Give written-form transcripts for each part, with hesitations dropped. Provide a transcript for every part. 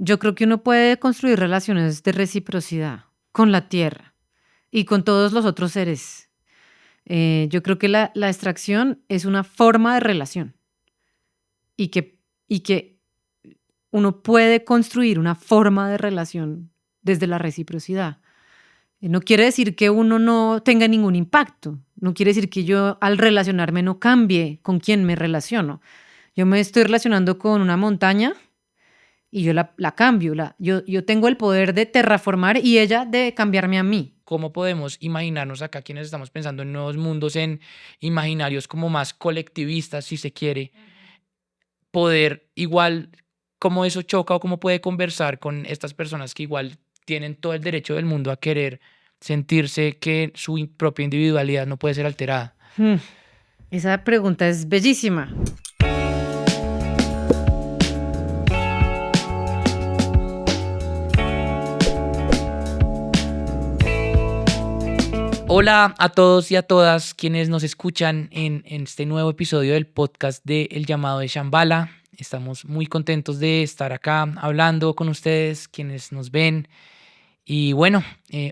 yo creo que uno puede construir relaciones de reciprocidad con la tierra y con todos los otros seres. Yo creo que la extracción es una forma de relación y que uno puede construir una forma de relación desde la reciprocidad. No quiere decir que uno no tenga ningún impacto, no quiere decir que yo al relacionarme no cambie con quién me relaciono. Yo me estoy relacionando con una montaña y yo la cambio, yo tengo el poder de terraformar y ella de cambiarme a mí. ¿Cómo podemos imaginarnos acá quienes estamos pensando en nuevos mundos, en imaginarios como más colectivistas, si se quiere, poder igual, cómo eso choca o cómo puede conversar con estas personas que igual tienen todo el derecho del mundo a querer sentirse que su propia individualidad no puede ser alterada? Hmm, Esa pregunta es bellísima. Hola a todos y a todas quienes nos escuchan en este nuevo episodio del podcast de El Llamado de Shambhala. Estamos muy contentos de estar acá hablando con ustedes, quienes nos ven. Y bueno,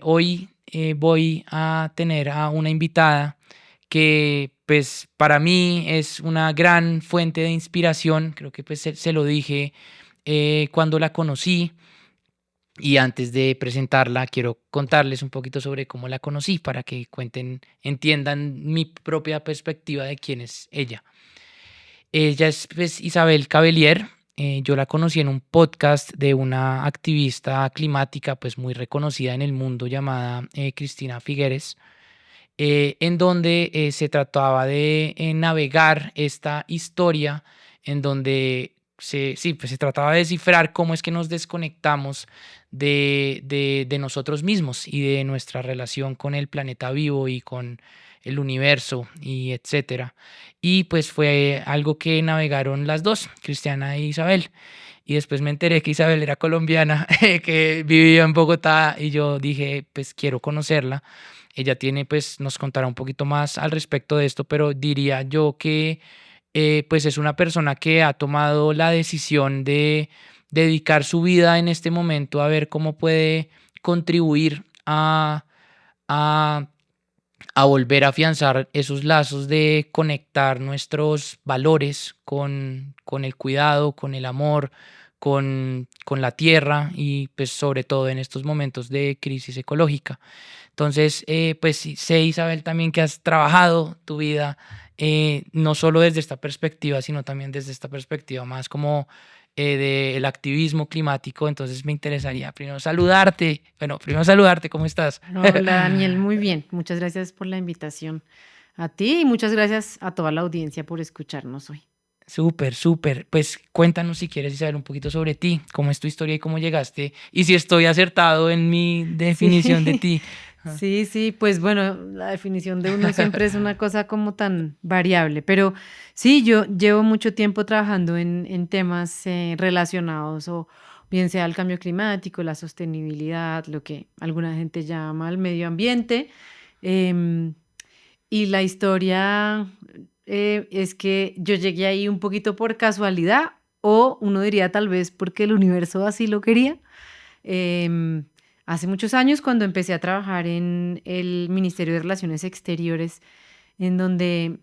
hoy voy a tener a una invitada que pues para mí es una gran fuente de inspiración. Creo que pues se lo dije cuando la conocí. Y antes de presentarla, quiero contarles un poquito sobre cómo la conocí para que entiendan mi propia perspectiva de quién es ella. Ella es pues, Isabel Cavelier. Yo la conocí en un podcast de una activista climática pues muy reconocida en el mundo llamada Cristina Figueres, en donde se trataba de navegar esta historia en donde pues se trataba de descifrar cómo es que nos desconectamos de nosotros mismos y de nuestra relación con el planeta vivo y con el universo y etcétera. Y pues fue algo que navegaron las dos, Cristiana e Isabel. Y después me enteré que Isabel era colombiana, que vivía en Bogotá, y yo dije, pues quiero conocerla. Ella tiene, pues nos contará un poquito más al respecto de esto, pero diría yo que pues es una persona que ha tomado la decisión de dedicar su vida en este momento a ver cómo puede contribuir a, a volver a afianzar esos lazos de conectar nuestros valores con el cuidado, con el amor, con la tierra y pues sobre todo en estos momentos de crisis ecológica. Entonces, pues sí, sé, Isabel, también que has trabajado tu vida no solo desde esta perspectiva, sino también desde esta perspectiva más como del activismo climático. Entonces me interesaría primero saludarte, ¿cómo estás? Hola Daniel, muy bien. Muchas gracias por la invitación a ti y muchas gracias a toda la audiencia por escucharnos hoy. Súper, súper. Pues cuéntanos si quieres saber un poquito sobre ti, cómo es tu historia y cómo llegaste, y si estoy acertado en mi definición de Sí, ti. Ah. sí, pues bueno, la definición de uno siempre es una cosa como tan variable, pero sí, yo llevo mucho tiempo trabajando en temas relacionados o bien sea el cambio climático, la sostenibilidad, lo que alguna gente llama el medio ambiente. em, y la historia es que yo llegué ahí un poquito por casualidad o uno diría tal vez porque el universo así lo quería. Em, Hace muchos años, cuando empecé a trabajar en el Ministerio de Relaciones Exteriores, en donde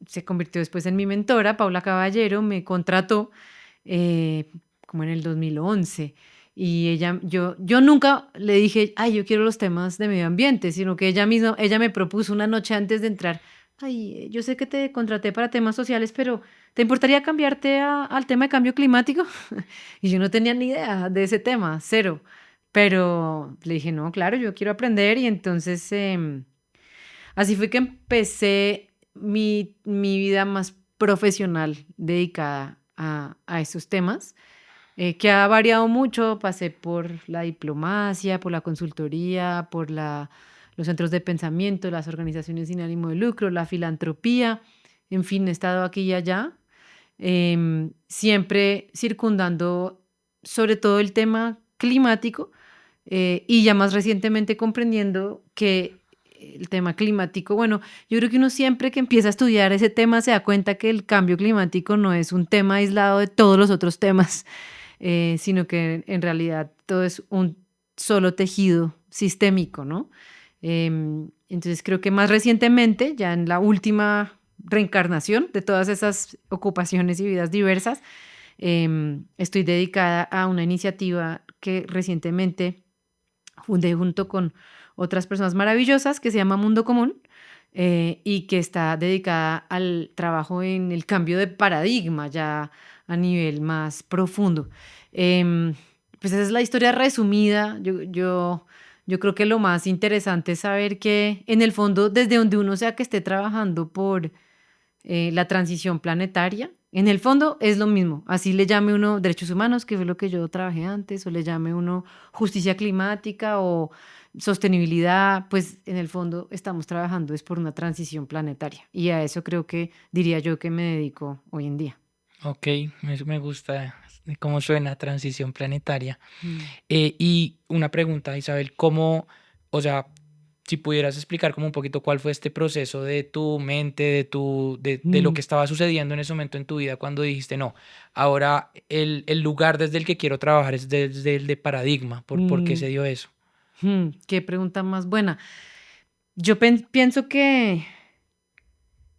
se convirtió después en mi mentora, Paula Caballero, me contrató como en el 2011. Y yo nunca le dije, ay, yo quiero los temas de medio ambiente, sino que ella me propuso una noche antes de entrar, ay, yo sé que te contraté para temas sociales, pero ¿te importaría cambiarte al tema de cambio climático? Y yo no tenía ni idea de ese tema, cero. Pero le dije, no, claro, yo quiero aprender. Y entonces así fue que empecé mi vida más profesional dedicada a esos temas, que ha variado mucho. Pasé por la diplomacia, por la consultoría, por los centros de pensamiento, las organizaciones sin ánimo de lucro, la filantropía. En fin, he estado aquí y allá, siempre circundando sobre todo el tema climático, y ya más recientemente comprendiendo que el tema climático, bueno, yo creo que uno siempre que empieza a estudiar ese tema se da cuenta que el cambio climático no es un tema aislado de todos los otros temas. sino que en realidad todo es un solo tejido sistémico, ¿no? Entonces creo que más recientemente, ya en la última reencarnación de todas esas ocupaciones y vidas diversas, estoy dedicada a una iniciativa que recientemente fundé junto con otras personas maravillosas que se llama Mundo Común, y que está dedicada al trabajo en el cambio de paradigma ya a nivel más profundo. Em, pues esa es la historia resumida. Yo creo que lo más interesante es saber que en el fondo, desde donde uno sea que esté trabajando por la transición planetaria, en el fondo es lo mismo. Así le llame uno derechos humanos, que fue lo que yo trabajé antes, o le llame uno justicia climática o sostenibilidad, pues en el fondo estamos trabajando es por una transición planetaria. Y a eso creo que diría yo que me dedico hoy en día. Ok, me gusta cómo suena transición planetaria. Mm. Y una pregunta, Isabel, ¿cómo, o sea, si pudieras explicar como un poquito cuál fue este proceso de tu mente, de lo Mm. que estaba sucediendo en ese momento en tu vida cuando dijiste, no, ahora el lugar desde el que quiero trabajar es desde el de paradigma, ¿por qué se Mm. dio eso? Qué pregunta más buena. Yo pienso que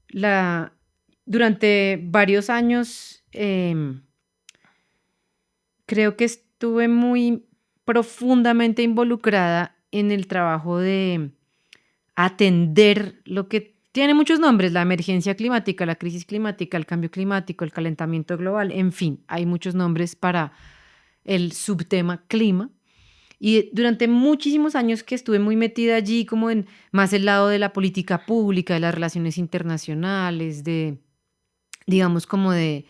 la, durante varios años creo que estuve muy profundamente involucrada en el trabajo de atender lo que tiene muchos nombres: la emergencia climática, la crisis climática, el cambio climático, el calentamiento global, en fin, hay muchos nombres para el subtema clima. Y durante muchísimos años que estuve muy metida allí, como en más el lado de la política pública, de las relaciones internacionales, de, digamos, como de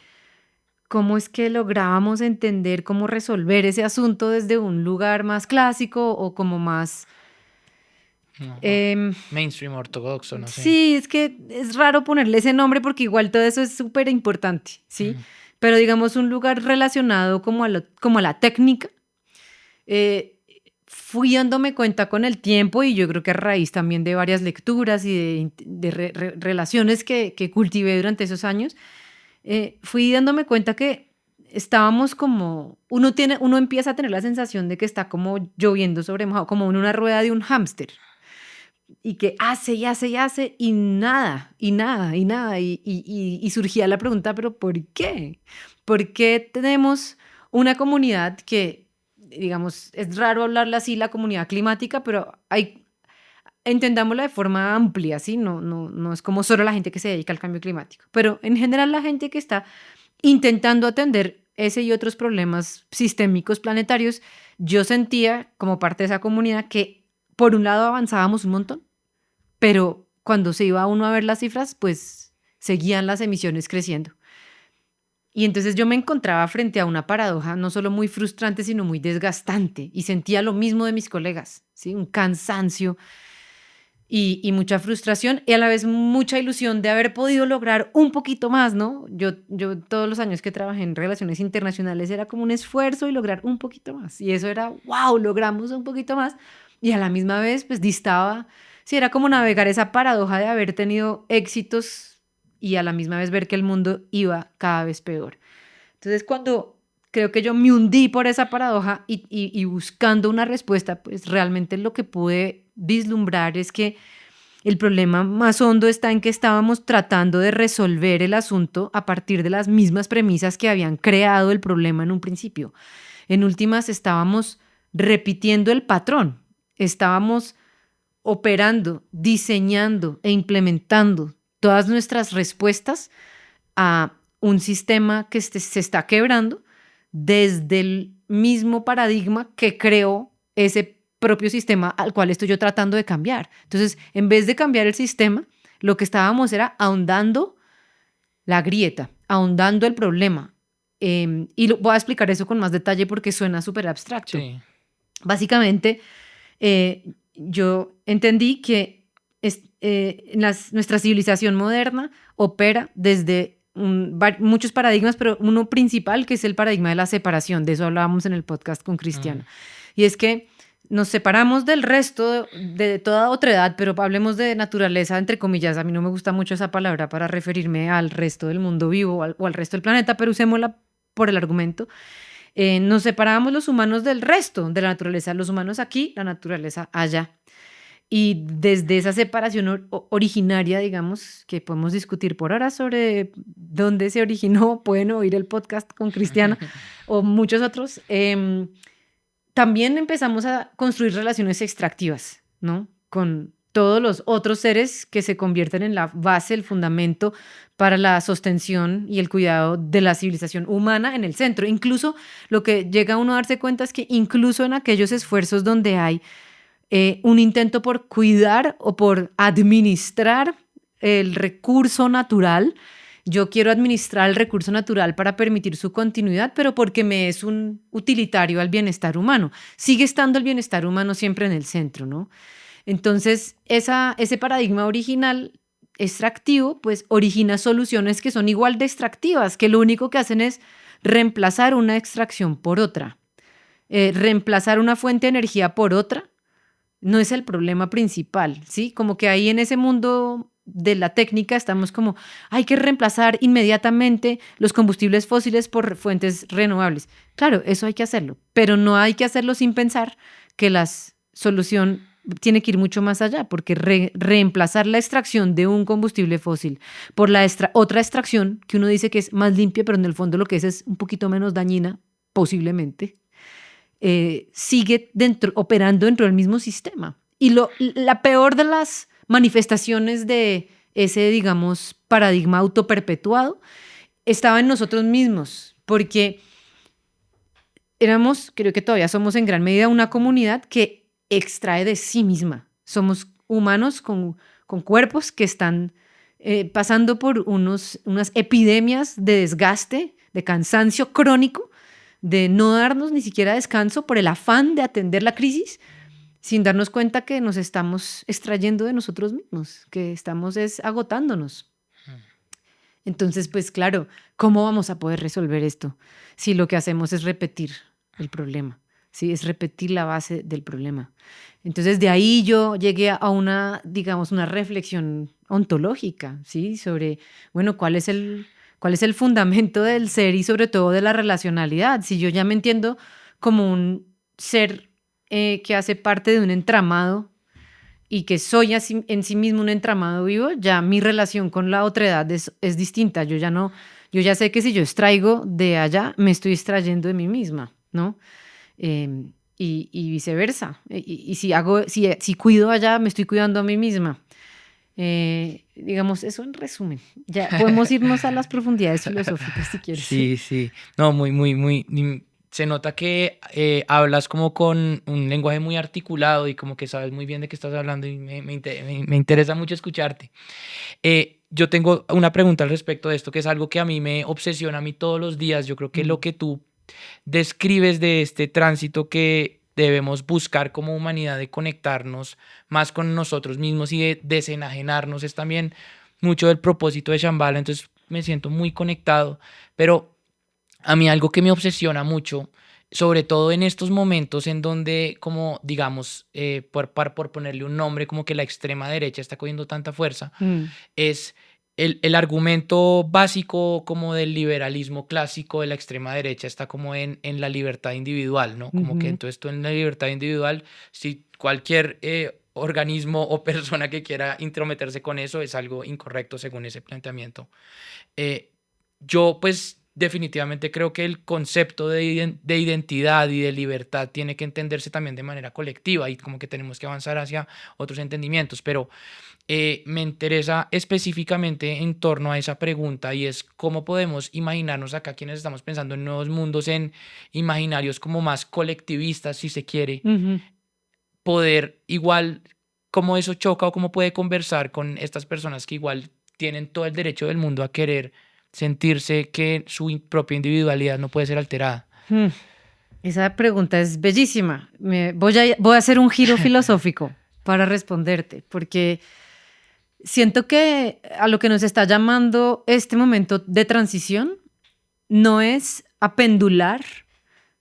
cómo es que lográbamos entender cómo resolver ese asunto desde un lugar más clásico o como más... Ajá. em, Mainstream ortodoxo, no sé. sí, es que es raro ponerle ese nombre porque igual todo eso es súper importante, ¿sí? Ujú. Pero digamos un lugar relacionado como como a la técnica. eh, Fui dándome cuenta con el tiempo, y yo creo que a raíz también de varias lecturas y de relaciones que cultivé durante esos años, fui dándome cuenta que estábamos como, uno empieza a tener la sensación de que está como lloviendo sobre mojado, como en una rueda de un hámster, y que hace y hace y hace y nada, y nada, y nada. Y surgía la pregunta, pero ¿por qué? ¿Por qué tenemos una comunidad que, digamos, es raro hablarla así, la comunidad climática, pero entendámosla de forma amplia, ¿sí? No es como solo la gente que se dedica al cambio climático, pero en general la gente que está intentando atender ese y otros problemas sistémicos planetarios. Yo sentía como parte de esa comunidad que por un lado avanzábamos un montón, pero cuando se iba uno a ver las cifras, pues seguían las emisiones creciendo. Y entonces yo me encontraba frente a una paradoja no solo muy frustrante, sino muy desgastante, y sentía lo mismo de mis colegas, ¿sí? Un cansancio y mucha frustración, y a la vez mucha ilusión de haber podido lograr un poquito más, ¿no? Yo todos los años que trabajé en relaciones internacionales era como un esfuerzo y lograr un poquito más. Y eso era, wow, logramos un poquito más. Y a la misma vez, pues distaba, sí, era como navegar esa paradoja de haber tenido éxitos y a la misma vez ver que el mundo iba cada vez peor. Entonces, cuando creo que yo me hundí por esa paradoja y buscando una respuesta, pues realmente lo que pude vislumbrar es que el problema más hondo está en que estábamos tratando de resolver el asunto a partir de las mismas premisas que habían creado el problema en un principio. En últimas, estábamos repitiendo el patrón, estábamos operando, diseñando e implementando todas nuestras respuestas a un sistema que se está quebrando desde el mismo paradigma que creó ese propio sistema al cual estoy yo tratando de cambiar. Entonces, en vez de cambiar el sistema, lo que estábamos era ahondando la grieta, ahondando el problema. Y voy a explicar eso con más detalle porque suena súper abstracto. Sí. Básicamente, yo entendí que nuestra civilización moderna opera desde muchos paradigmas, pero uno principal, que es el paradigma de la separación. De eso hablábamos en el podcast con Mm. Cristiana. Y es que nos separamos del resto de toda otra edad, pero hablemos de naturaleza, entre comillas. A mí no me gusta mucho esa palabra para referirme al resto del mundo vivo o al resto del planeta, pero usémosla por el argumento. Nos separábamos los humanos del resto de la naturaleza, los humanos aquí, la naturaleza allá. Y desde esa separación originaria, digamos, que podemos discutir por horas sobre dónde se originó, pueden oír el podcast con Cristiana o muchos otros, también empezamos a construir relaciones extractivas, ¿no? Con todos los otros seres que se convierten en la base, el fundamento para la sostención y el cuidado de la civilización humana en el centro. Incluso lo que llega uno a darse cuenta es que incluso en aquellos esfuerzos donde hay un intento por cuidar o por administrar el recurso natural, yo quiero administrar el recurso natural para permitir su continuidad, pero porque me es un utilitario al bienestar humano. Sigue estando el bienestar humano siempre en el centro, ¿no? Entonces, ese paradigma original extractivo, pues origina soluciones que son igual de extractivas, que lo único que hacen es reemplazar una extracción por otra. Reemplazar una fuente de energía por otra no es el problema principal, ¿sí? Como que ahí en ese mundo de la técnica estamos como, hay que reemplazar inmediatamente los combustibles fósiles por fuentes renovables. Claro, eso hay que hacerlo, pero no hay que hacerlo sin pensar que la solución tiene que ir mucho más allá, porque reemplazar la extracción de un combustible fósil por la otra extracción que uno dice que es más limpia, pero en el fondo lo que es un poquito menos dañina, posiblemente, sigue operando dentro del mismo sistema. Y la peor de las manifestaciones de ese, digamos, paradigma autoperpetuado estaba en nosotros mismos, porque creo que todavía somos en gran medida una comunidad que extrae de sí misma. Somos humanos con cuerpos que están pasando por unas epidemias de desgaste, de cansancio crónico, de no darnos ni siquiera descanso por el afán de atender la crisis, sin darnos cuenta que nos estamos extrayendo de nosotros mismos, que estamos agotándonos. Entonces, pues claro, ¿cómo vamos a poder resolver esto si lo que hacemos es repetir el problema? ¿Sí? Es repetir la base del problema. Entonces, de ahí yo llegué a una, digamos, una reflexión ontológica, ¿sí? Sobre, bueno, ¿cuál es el fundamento del ser y sobre todo de la relacionalidad? Si yo ya me entiendo como un ser que hace parte de un entramado y que soy en sí mismo un entramado vivo, ya mi relación con la otredad es distinta. Yo ya sé que si yo extraigo de allá, me estoy extrayendo de mí misma, ¿no? Y viceversa. Y si cuido allá, me estoy cuidando a mí misma. Digamos, eso en resumen. Ya podemos irnos a las profundidades filosóficas si quieres. Sí, sí. No, muy. Se nota que hablas como con un lenguaje muy articulado y como que sabes muy bien de qué estás hablando y me interesa mucho escucharte. Yo tengo una pregunta al respecto de esto, que es algo que a mí me obsesiona a mí todos los días. Yo creo que lo que tú describes de este tránsito que debemos buscar como humanidad de conectarnos más con nosotros mismos y de desenajenarnos es también mucho del propósito de Shambhala. Entonces me siento muy conectado, pero a mí algo que me obsesiona mucho, sobre todo en estos momentos en donde, como digamos, por ponerle un nombre, como que la extrema derecha está cogiendo tanta fuerza, es el argumento básico como del liberalismo clásico de la extrema derecha está como en la libertad individual, ¿no? Como que entonces tú en la libertad individual, si cualquier organismo o persona que quiera intrometerse con eso es algo incorrecto según ese planteamiento. Yo pues definitivamente creo que el concepto de identidad y de libertad tiene que entenderse también de manera colectiva y como que tenemos que avanzar hacia otros entendimientos, pero me interesa específicamente en torno a esa pregunta y es cómo podemos imaginarnos acá quienes estamos pensando en nuevos mundos, en imaginarios como más colectivistas, si se quiere, poder igual, cómo eso choca o cómo puede conversar con estas personas que igual tienen todo el derecho del mundo a querer sentirse que su propia individualidad no puede ser alterada. Esa pregunta es bellísima. Voy a hacer un giro filosófico para responderte, porque siento que a lo que nos está llamando este momento de transición no es a pendular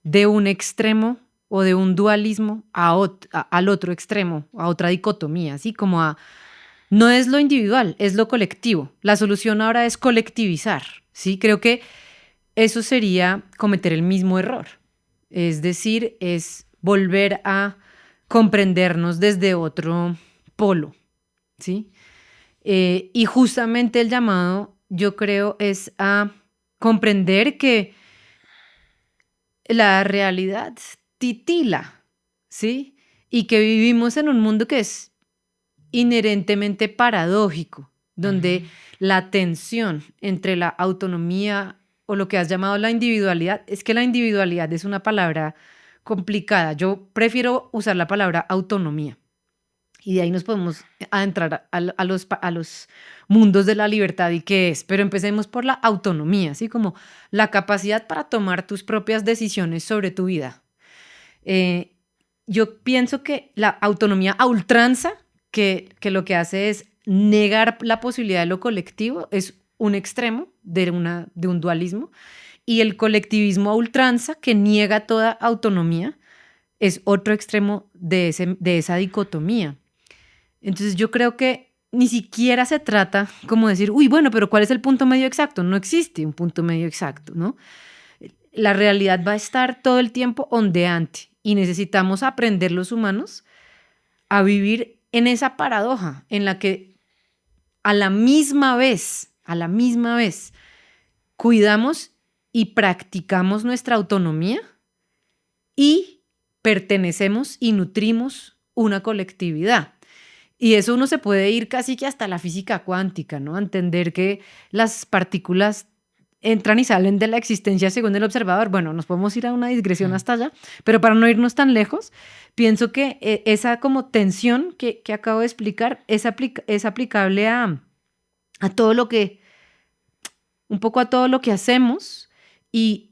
de un extremo o de un dualismo al otro extremo, a otra dicotomía, así como no es lo individual, es lo colectivo. La solución ahora es colectivizar, ¿sí? Creo que eso sería cometer el mismo error. Es decir, es volver a comprendernos desde otro polo, ¿sí? Y justamente el llamado, yo creo, es a comprender que la realidad titila, ¿sí? Y que vivimos en un mundo que es inherentemente paradójico, donde Ujú. la tensión entre la autonomía o lo que has llamado la individualidad, es que la individualidad es una palabra complicada. Yo prefiero usar la palabra autonomía. Y de ahí nos podemos adentrar a los mundos de la libertad y qué es. Pero empecemos por la autonomía, así como la capacidad para tomar tus propias decisiones sobre tu vida. Eh, yo pienso que la autonomía a ultranza, que lo que hace es negar la posibilidad de lo colectivo, es un extremo de un dualismo. Y el colectivismo a ultranza, que niega toda autonomía, es otro extremo de esa dicotomía. Entonces yo creo que ni siquiera se trata como decir, uy, bueno, pero ¿cuál es el punto medio exacto? No existe un punto medio exacto, ¿no? La realidad va a estar todo el tiempo ondeante y necesitamos aprender los humanos a vivir en esa paradoja en la que a la misma vez, cuidamos y practicamos nuestra autonomía y pertenecemos y nutrimos una colectividad. Y eso uno se puede ir casi que hasta la física cuántica, ¿no? A entender que las partículas entran y salen de la existencia según el observador. Bueno, nos podemos ir a una digresión Mm. hasta allá, pero para no irnos tan lejos, pienso que esa como tensión que acabo de explicar es aplicable a todo lo que, un poco a todo lo que hacemos y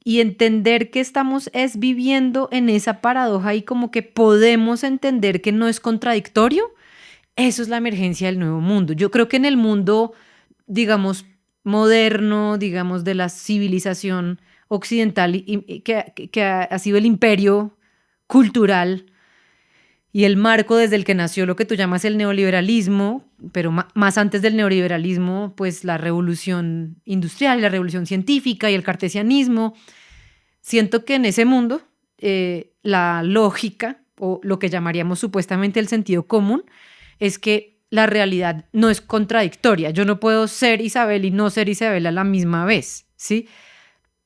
entender que estamos es viviendo en esa paradoja y como que podemos entender que no es contradictorio. Eso es la emergencia del nuevo mundo. Yo creo que en el mundo, digamos, moderno, digamos, de la civilización occidental, que ha sido el imperio cultural y el marco desde el que nació lo que tú llamas el neoliberalismo, pero más antes del neoliberalismo, pues la revolución industrial, la revolución científica y el cartesianismo. Siento que en ese mundo la lógica, o lo que llamaríamos supuestamente el sentido común, es que la realidad no es contradictoria. Yo no puedo ser Isabel y no ser Isabel a la misma vez, ¿sí?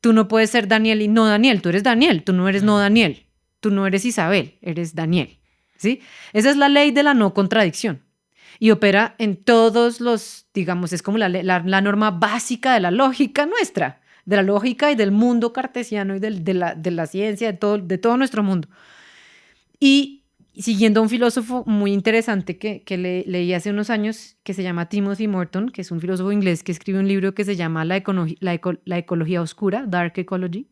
Tú no puedes ser Daniel y no Daniel. Tú eres Daniel, tú no eres no Mm. Daniel. Tú no eres Isabel, eres Daniel, ¿sí? Esa es la ley de la no contradicción. Y opera en todos los, digamos, es como la norma básica de la lógica nuestra, de la lógica y del mundo cartesiano y de la ciencia, de todo nuestro mundo. Y siguiendo a un filósofo muy interesante que leí hace unos años, que se llama Timothy Morton, que es un filósofo inglés que escribe un libro que se llama La ecología oscura, Dark Ecology.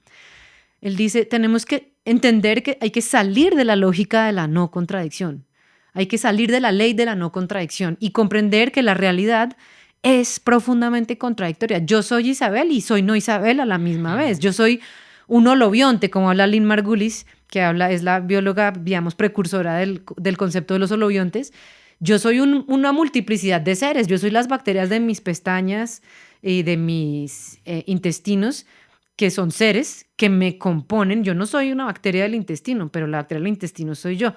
Él dice, tenemos que entender que hay que salir de la lógica de la no contradicción. Hay que salir de la ley de la no contradicción y comprender que la realidad es profundamente contradictoria. Yo soy Isabel y soy no Isabel a la misma vez. Yo soy un holobionte, como habla Lynn Margulis, que es la bióloga, digamos, precursora del concepto de los holobiontes. Yo soy una multiplicidad de seres. Yo soy las bacterias de mis pestañas y de mis intestinos, que son seres que me componen. Yo no soy una bacteria del intestino, pero la bacteria del intestino soy yo.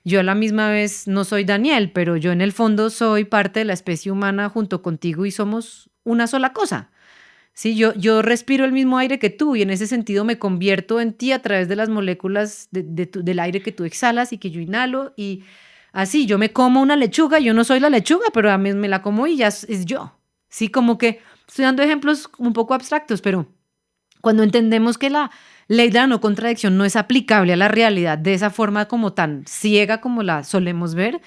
Yo a la misma vez no soy Daniel, pero yo en el fondo soy parte de la especie humana junto contigo y somos una sola cosa. Sí, yo respiro el mismo aire que tú y en ese sentido me convierto en ti a través de las moléculas del aire que tú exhalas y que yo inhalo. Y así, yo me como una lechuga, yo no soy la lechuga, pero a mí me la como y ya es yo. Sí, como que estoy dando ejemplos un poco abstractos, pero cuando entendemos que la ley de la no contradicción no es aplicable a la realidad de esa forma como tan ciega como la solemos ver,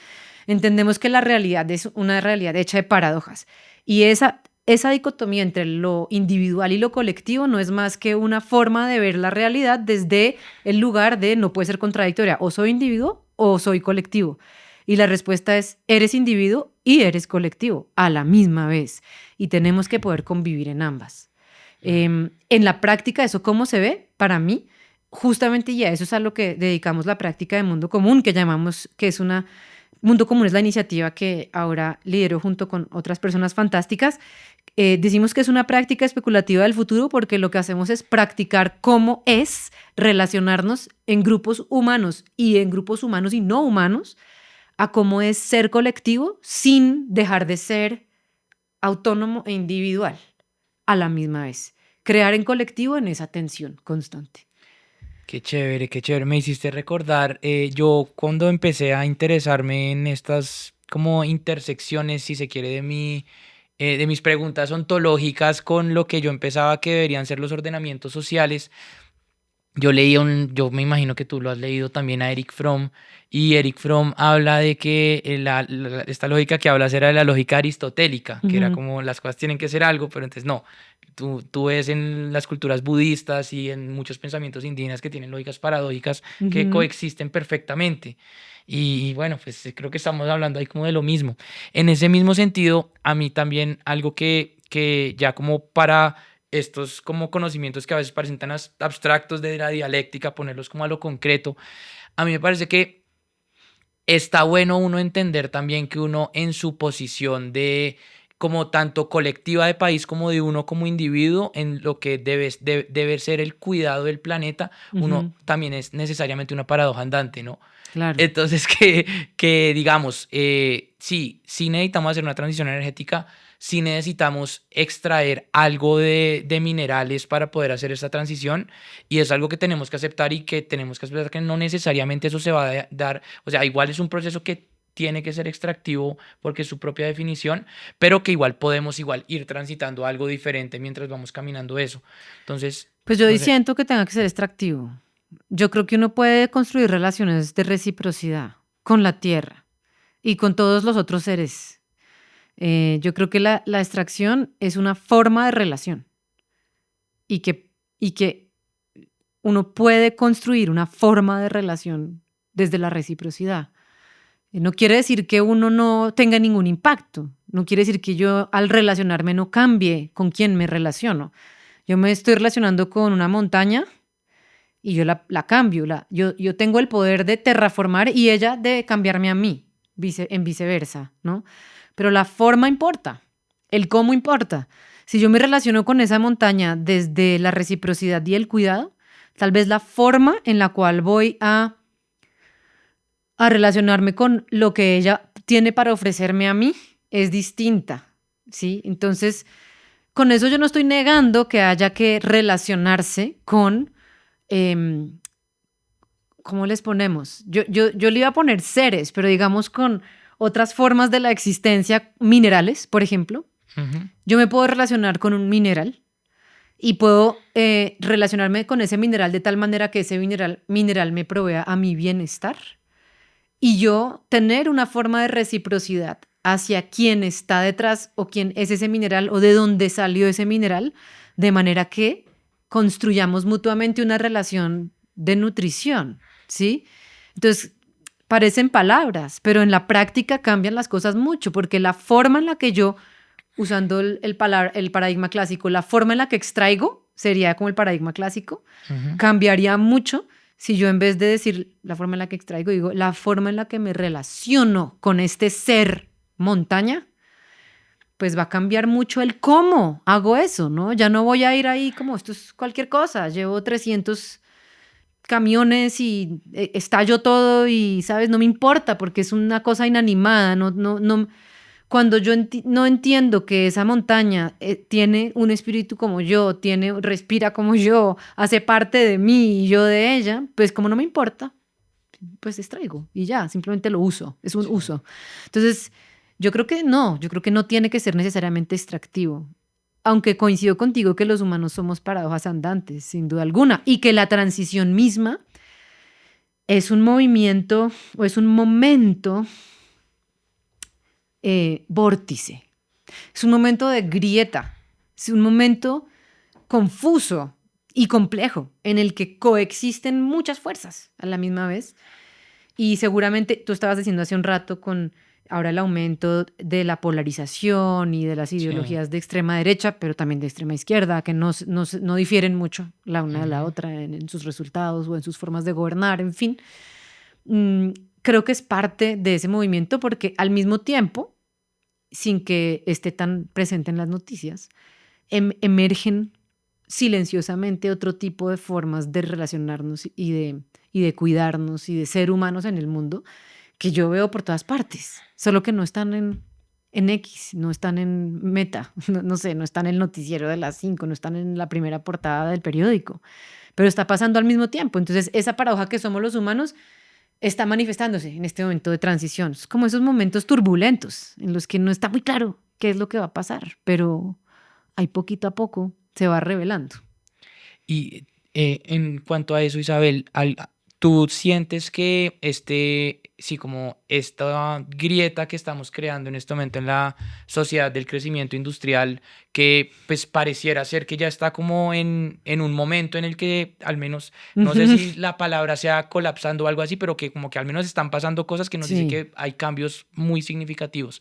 entendemos que la realidad es una realidad hecha de paradojas. Y esa dicotomía entre lo individual y lo colectivo no es más que una forma de ver la realidad desde el lugar de no puede ser contradictoria. O soy individuo o soy colectivo. Y la respuesta es, eres individuo y eres colectivo a la misma vez. Y tenemos que poder convivir en ambas. En la práctica, ¿eso cómo se ve? Para mí, justamente ya eso es a lo que dedicamos la práctica de mundo común, que llamamos, que es una Mundo Común es la iniciativa que ahora lidero junto con otras personas fantásticas. Decimos que es una práctica especulativa del futuro porque lo que hacemos es practicar cómo es relacionarnos en grupos humanos y en grupos humanos y no humanos, a cómo es ser colectivo sin dejar de ser autónomo e individual a la misma vez. Crear en colectivo en esa tensión constante. Qué chévere, qué chévere. Me hiciste recordar, yo cuando empecé a interesarme en estas como intersecciones, si se quiere, de mis preguntas ontológicas con lo que yo empezaba que deberían ser los ordenamientos sociales. Yo me imagino que tú lo has leído también a Eric Fromm, y Eric Fromm habla de que esta lógica que hablas era de la lógica aristotélica, que era Ujú, como las cosas tienen que ser algo, pero entonces no. Tú ves en las culturas budistas y en muchos pensamientos indígenas que tienen lógicas paradójicas que ujú. coexisten perfectamente. Y bueno, pues creo que estamos hablando ahí como de lo mismo. En ese mismo sentido, a mí también algo que ya como para estos como conocimientos que a veces parecen tan abstractos de la dialéctica, ponerlos como a lo concreto, a mí me parece que está bueno uno entender también que uno en su posición de como tanto colectiva de país como de uno como individuo en lo que debe ser el cuidado del planeta, uno Ujú, también es necesariamente una paradoja andante, ¿no? claro. Entonces, que digamos, sí necesitamos hacer una transición energética, sí necesitamos extraer algo de minerales para poder hacer esta transición, y es algo que tenemos que aceptar y que tenemos que aceptar que no necesariamente eso se va a dar, o sea, igual es un proceso que tiene que ser extractivo porque es su propia definición, pero que igual podemos igual ir transitando algo diferente mientras vamos caminando eso. Entonces, Pues yo no sí sé. siento que tenga que ser extractivo. Yo creo que uno puede construir relaciones de reciprocidad con la tierra y con todos los otros seres. Yo creo que la extracción es una forma de relación y que uno puede construir una forma de relación desde la reciprocidad. No quiere decir que uno no tenga ningún impacto, no quiere decir que yo al relacionarme no cambie con quién me relaciono. Yo me estoy relacionando con una montaña y yo la cambio, yo tengo el poder de terraformar y ella de cambiarme a mí, en viceversa, ¿no? Pero la forma importa, el cómo importa. Si yo me relaciono con esa montaña desde la reciprocidad y el cuidado, tal vez la forma en la cual voy a relacionarme con lo que ella tiene para ofrecerme a mí es distinta, ¿sí? Entonces, con eso yo no estoy negando que haya que relacionarse con, em, ¿cómo les ponemos? Yo le iba a poner seres, pero digamos con otras formas de la existencia, minerales, por ejemplo. Ujú. Yo me puedo relacionar con un mineral y puedo relacionarme con ese mineral de tal manera que ese mineral me provea a mi bienestar y yo tener una forma de reciprocidad hacia quién está detrás o quién es ese mineral o de dónde salió ese mineral, de manera que construyamos mutuamente una relación de nutrición, ¿sí? Entonces, parecen palabras, pero en la práctica cambian las cosas mucho, porque la forma en la que yo, usando el paradigma clásico, la forma en la que extraigo, sería como el paradigma clásico, Ujú. cambiaría mucho si yo en vez de decir la forma en la que extraigo, digo la forma en la que me relaciono con este ser montaña, pues va a cambiar mucho el cómo hago eso, ¿no? Ya no voy a ir ahí como esto es cualquier cosa, llevo 300 camiones y estallo todo y, ¿sabes? No me importa porque es una cosa inanimada, no, cuando yo no entiendo que esa montaña tiene un espíritu como yo, respira como yo, hace parte de mí y yo de ella, pues como no me importa, pues extraigo y ya, simplemente lo uso, es un Sí. uso. Entonces, yo creo que no tiene que ser necesariamente extractivo. Aunque coincido contigo que los humanos somos paradojas andantes, sin duda alguna, y que la transición misma es un movimiento o es un momento vórtice. Es un momento de grieta, es un momento confuso y complejo en el que coexisten muchas fuerzas a la misma vez. Y seguramente tú estabas diciendo hace un rato con ahora el aumento de la polarización y de las Sí. ideologías de extrema derecha, pero también de extrema izquierda, que no difieren mucho la una de la Ujú. otra en sus resultados o en sus formas de gobernar, en fin. Mm, creo que es parte de ese movimiento porque al mismo tiempo, sin que esté tan presente en las noticias, emergen silenciosamente otro tipo de formas de relacionarnos y de cuidarnos y de ser humanos en el mundo que yo veo por todas partes, solo que no están en X, no están en Meta, no sé, no están en el noticiero de las 5, no están en la primera portada del periódico, pero está pasando al mismo tiempo. Entonces, esa paradoja que somos los humanos está manifestándose en este momento de transición. Es como esos momentos turbulentos en los que no está muy claro qué es lo que va a pasar, pero ahí poquito a poco se va revelando. Y en cuanto a eso, Isabel, ¿tú sientes que sí, como esta grieta que estamos creando en este momento en la sociedad del crecimiento industrial, que pues pareciera ser que ya está como en un momento en el que al menos, no sé si la palabra sea colapsando o algo así, pero que como que al menos están pasando cosas que nos dicen Sí. que hay cambios muy significativos?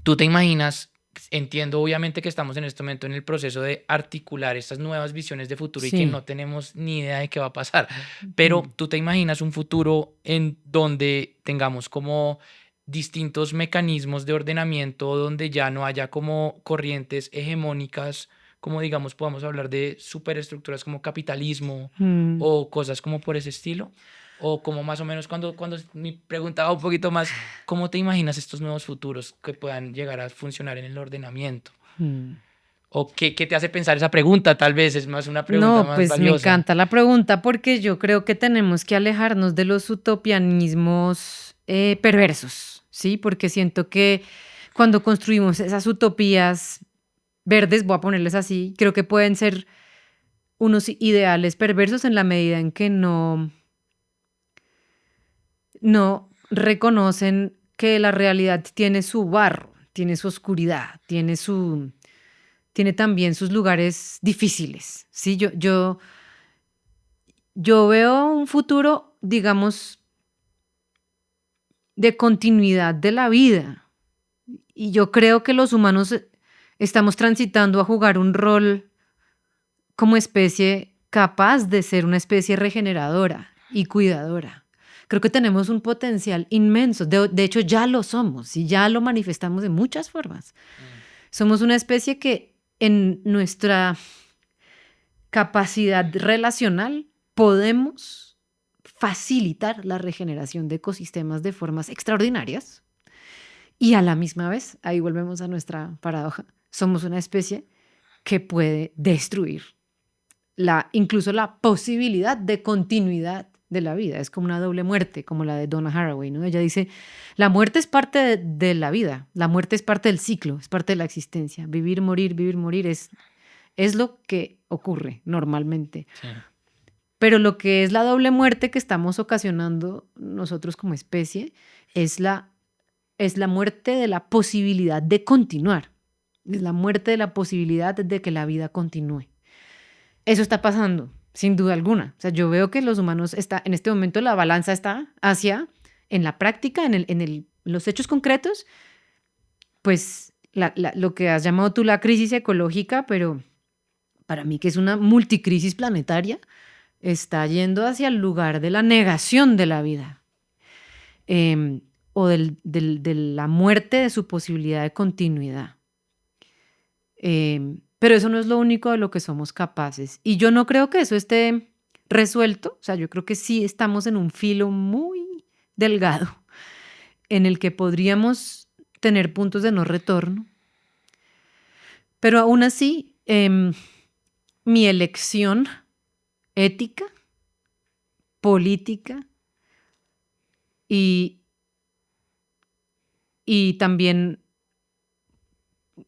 ¿Tú te imaginas? Entiendo obviamente que estamos en este momento en el proceso de articular estas nuevas visiones de futuro y que Sí. no tenemos ni idea de qué va a pasar, pero ¿tú te imaginas un futuro en donde tengamos como distintos mecanismos de ordenamiento, donde ya no haya como corrientes hegemónicas, como digamos podamos hablar de superestructuras como capitalismo Mm. o cosas como por ese estilo? O como más o menos cuando me preguntaba un poquito más, ¿cómo te imaginas estos nuevos futuros que puedan llegar a funcionar en el ordenamiento? Mm. ¿O qué te hace pensar esa pregunta? Tal vez es más una pregunta No, más pues me valiosa. encanta la pregunta porque yo creo que tenemos que alejarnos de los utopianismos perversos, ¿sí? Porque siento que cuando construimos esas utopías verdes, voy a ponerles así, creo que pueden ser unos ideales perversos en la medida en que no reconocen que la realidad tiene su barro, tiene su oscuridad, tiene también sus lugares difíciles, ¿sí? Yo veo un futuro, digamos, de continuidad de la vida. Y yo creo que los humanos estamos transitando a jugar un rol como especie capaz de ser una especie regeneradora y cuidadora. Creo que tenemos un potencial inmenso. De hecho, ya lo somos y ya lo manifestamos de muchas formas. Somos una especie que en nuestra capacidad relacional podemos facilitar la regeneración de ecosistemas de formas extraordinarias y a la misma vez, ahí volvemos a nuestra paradoja, somos una especie que puede destruir incluso la posibilidad de continuidad de la vida. Es como una doble muerte, como la de Donna Haraway, ¿no? Ella dice, la muerte es parte de la vida, la muerte es parte del ciclo, es parte de la existencia. Vivir, morir es lo que ocurre normalmente. Sí. Pero lo que es la doble muerte que estamos ocasionando nosotros como especie es la muerte de la posibilidad de continuar. Es la muerte de la posibilidad de que la vida continúe. Eso está pasando, sin duda alguna. O sea, yo veo que los humanos en este momento la balanza está hacia, en la práctica, en los hechos concretos, pues lo que has llamado tú la crisis ecológica, pero para mí que es una multicrisis planetaria, está yendo hacia el lugar de la negación de la vida o de la muerte de su posibilidad de continuidad. Pero eso no es lo único de lo que somos capaces. Y yo no creo que eso esté resuelto. O sea, yo creo que sí estamos en un filo muy delgado en el que podríamos tener puntos de no retorno. Pero aún así, mi elección ética, política y también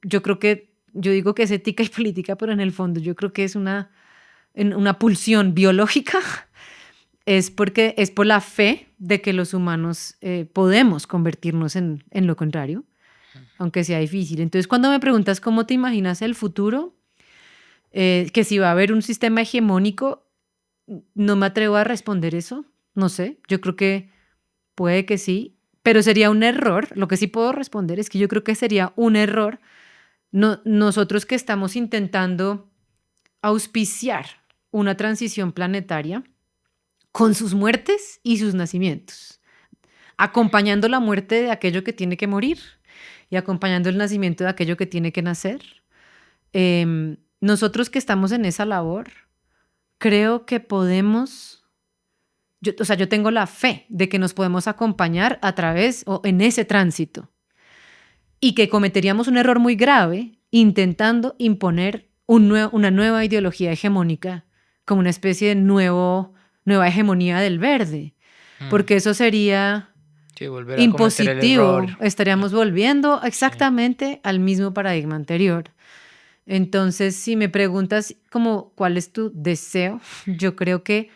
yo digo que es ética y política, pero en el fondo yo creo que es una pulsión biológica, es por la fe de que los humanos podemos convertirnos en lo contrario, aunque sea difícil. Entonces, cuando me preguntas cómo te imaginas el futuro, que si va a haber un sistema hegemónico, no me atrevo a responder eso, no sé, yo creo que puede que sí, pero sería un error. Lo que sí puedo responder es que yo creo que sería un error nosotros que estamos intentando auspiciar una transición planetaria con sus muertes y sus nacimientos. acompañando la muerte de aquello que tiene que morir y acompañando el nacimiento de aquello que tiene que nacer. Nosotros que estamos en esa labor, creo que podemos, yo tengo la fe de que nos podemos acompañar a través o en ese tránsito y que cometeríamos un error muy grave intentando imponer una nueva ideología hegemónica como una especie de nueva hegemonía del verde, porque eso sería Sí, volver a cometer el impositivo. error. Estaríamos volviendo Sí. exactamente al mismo paradigma anterior. Entonces, si me preguntas como cuál es tu deseo, yo creo que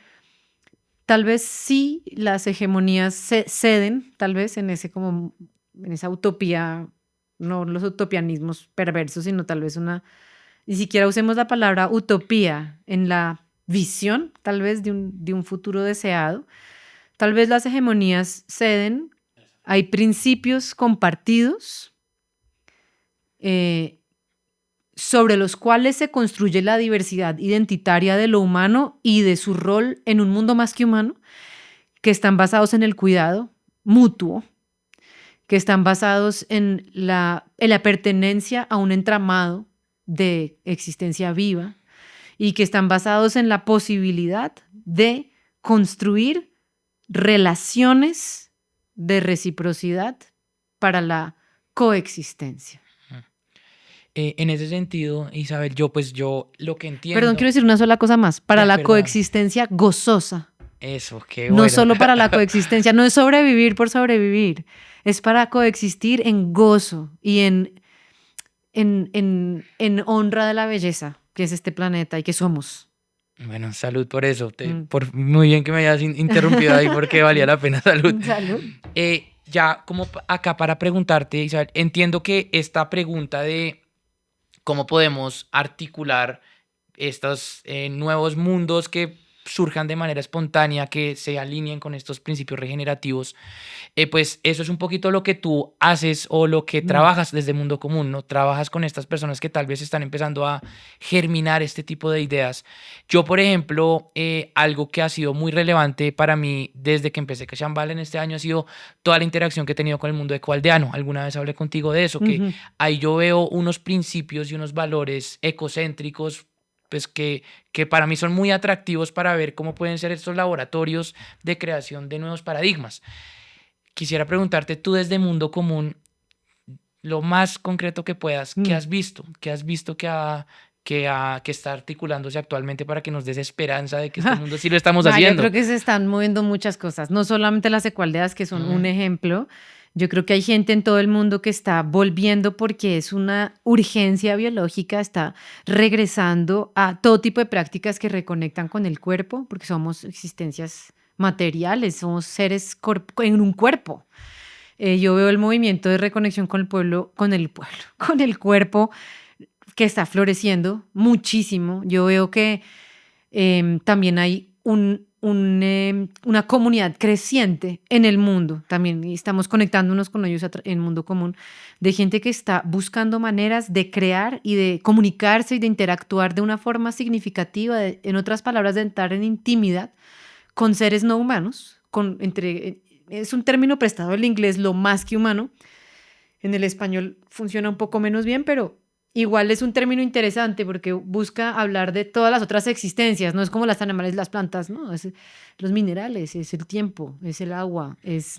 tal vez sí las hegemonías ceden, tal vez en esa utopía, no los utopianismos perversos, sino tal vez ni siquiera usemos la palabra utopía en la visión, tal vez de un futuro deseado. Tal vez las hegemonías ceden, hay principios compartidos sobre los cuales se construye la diversidad identitaria de lo humano y de su rol en un mundo más que humano, que están basados en el cuidado mutuo, que están basados en la pertenencia a un entramado de existencia viva y que están basados en la posibilidad de construir relaciones de reciprocidad para la coexistencia. En ese sentido, Isabel, yo lo que entiendo... Perdón, quiero decir una sola cosa más. Para la Perdón. coexistencia gozosa. Eso, qué No bueno. solo para la coexistencia, no es sobrevivir por sobrevivir, es para coexistir en gozo y en honra de la belleza que es este planeta y que somos. Bueno, salud por eso. Muy bien que me hayas interrumpido ahí porque valía la pena. Salud. Salud. Ya como acá para preguntarte, Isabel, entiendo que esta pregunta de cómo podemos articular estos nuevos mundos que surjan de manera espontánea, que se alineen con estos principios regenerativos, pues eso es un poquito lo que tú haces o lo que trabajas desde Mundo Común, ¿no? Trabajas con estas personas que tal vez están empezando a germinar este tipo de ideas. Yo, por ejemplo, algo que ha sido muy relevante para mí desde que empecé Shambhala en este año ha sido toda la interacción que he tenido con el mundo ecoaldeano. Alguna vez hablé contigo de eso, que ahí yo veo unos principios y unos valores ecocéntricos pues que para mí son muy atractivos para ver cómo pueden ser estos laboratorios de creación de nuevos paradigmas. Quisiera preguntarte tú desde Mundo Común, lo más concreto que puedas, ¿qué has visto? ¿Qué has visto que está articulándose actualmente para que nos des esperanza de que este mundo sí lo estamos haciendo? Yo creo que se están moviendo muchas cosas, no solamente las ecoaldeas, que son un ejemplo. Yo creo que hay gente en todo el mundo que está volviendo porque es una urgencia biológica, está regresando a todo tipo de prácticas que reconectan con el cuerpo, porque somos existencias materiales, somos seres en un cuerpo. Yo veo el movimiento de reconexión con el cuerpo que está floreciendo muchísimo. Yo veo que también hay una comunidad creciente en el mundo también, y estamos conectándonos con ellos en Mundo Común, de gente que está buscando maneras de crear y de comunicarse y de interactuar de una forma significativa, en otras palabras, de entrar en intimidad con seres no humanos, es un término prestado del inglés, lo más que humano. En el español funciona un poco menos bien, pero igual es un término interesante porque busca hablar de todas las otras existencias, no es como las animales, las plantas, ¿no? Es los minerales, es el tiempo, es el agua, es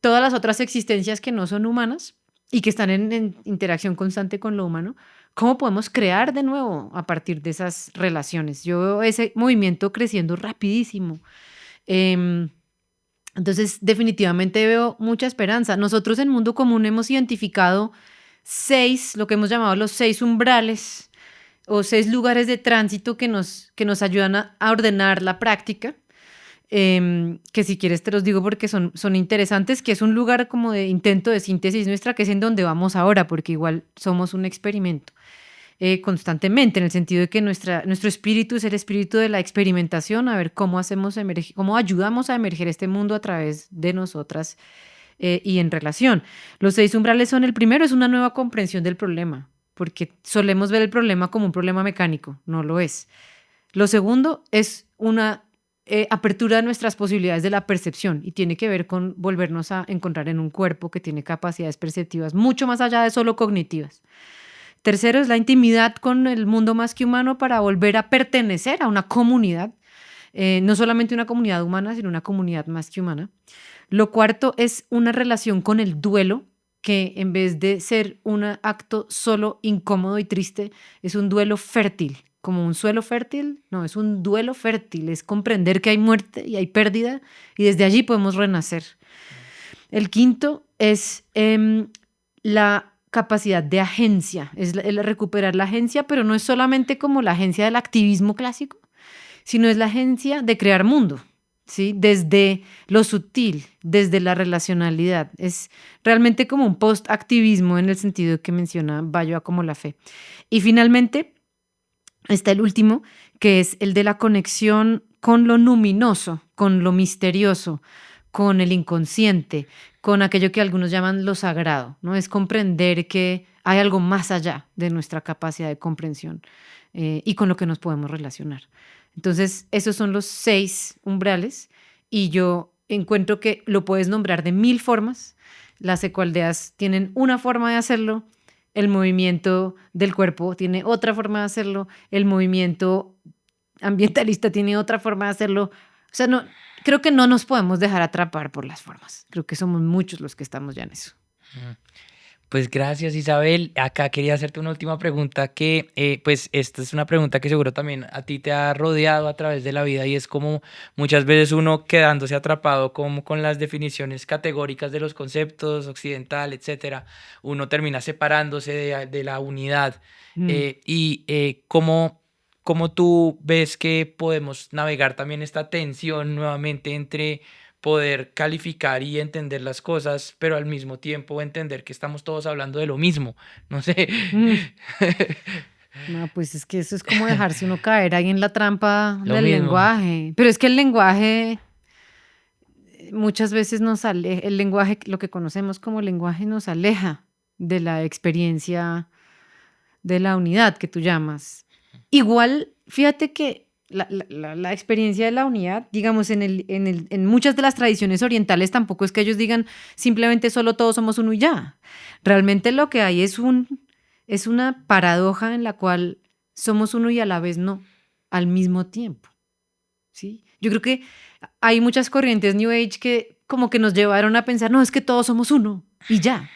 todas las otras existencias que no son humanas y que están en interacción constante con lo humano. ¿Cómo podemos crear de nuevo a partir de esas relaciones? Yo veo ese movimiento creciendo rapidísimo. Entonces, definitivamente veo mucha esperanza. Nosotros en Mundo Común hemos identificado 6, lo que hemos llamado los 6 umbrales o 6 lugares de tránsito que nos ayudan a ordenar la práctica, que si quieres te los digo porque son interesantes, que es un lugar como de intento de síntesis nuestra, que es en donde vamos ahora, porque igual somos un experimento constantemente, en el sentido de que nuestro espíritu es el espíritu de la experimentación, a ver cómo ayudamos a emerger este mundo a través de nosotras y en relación. Los 6 umbrales son: el primero es una nueva comprensión del problema, porque solemos ver el problema como un problema mecánico, no lo es. Lo segundo es una apertura de nuestras posibilidades de la percepción y tiene que ver con volvernos a encontrar en un cuerpo que tiene capacidades perceptivas mucho más allá de solo cognitivas. Tercero es la intimidad con el mundo más que humano para volver a pertenecer a una comunidad, no solamente una comunidad humana, sino una comunidad más que humana. Lo cuarto es una relación con el duelo, que en vez de ser un acto solo incómodo y triste, es un duelo fértil. Como un suelo fértil, no, es un duelo fértil, es comprender que hay muerte y hay pérdida y desde allí podemos renacer. El quinto es la capacidad de agencia, es el recuperar la agencia, pero no es solamente como la agencia del activismo clásico, sino es la agencia de crear mundo, ¿sí? Desde lo sutil, desde la relacionalidad. Es realmente como un post-activismo en el sentido que menciona Bayo como la fe. Y finalmente está el último, que es el de la conexión con lo luminoso, con lo misterioso, con el inconsciente, con aquello que algunos llaman lo sagrado, ¿no? Es comprender que hay algo más allá de nuestra capacidad de comprensión y con lo que nos podemos relacionar. Entonces, esos son los 6 umbrales y yo encuentro que lo puedes nombrar de 1000 formas. Las ecoaldeas tienen una forma de hacerlo, el movimiento del cuerpo tiene otra forma de hacerlo, el movimiento ambientalista tiene otra forma de hacerlo. O sea, no, creo que no nos podemos dejar atrapar por las formas. Creo que somos muchos los que estamos ya en eso. Pues gracias, Isabel. Acá quería hacerte una última pregunta que, pues esta es una pregunta que seguro también a ti te ha rodeado a través de la vida y es como muchas veces uno quedándose atrapado como con las definiciones categóricas de los conceptos, occidental, etcétera, uno termina separándose de la unidad. Mm. ¿Cómo tú ves que podemos navegar también esta tensión nuevamente entre poder calificar y entender las cosas, pero al mismo tiempo entender que estamos todos hablando de lo mismo? No sé. Mm. No, pues es que eso es como dejarse uno caer ahí en la trampa Lo del mismo. lenguaje. Pero es que el lenguaje muchas veces nos aleja, el lenguaje, lo que conocemos como lenguaje, nos aleja de la experiencia de la unidad que tú llamas. Igual, fíjate que la experiencia de la unidad, digamos, en muchas de las tradiciones orientales tampoco es que ellos digan simplemente solo todos somos uno y ya. Realmente lo que hay es una paradoja en la cual somos uno y a la vez no, al mismo tiempo, ¿sí? Yo creo que hay muchas corrientes New Age que como que nos llevaron a pensar, no, es que todos somos uno y ya.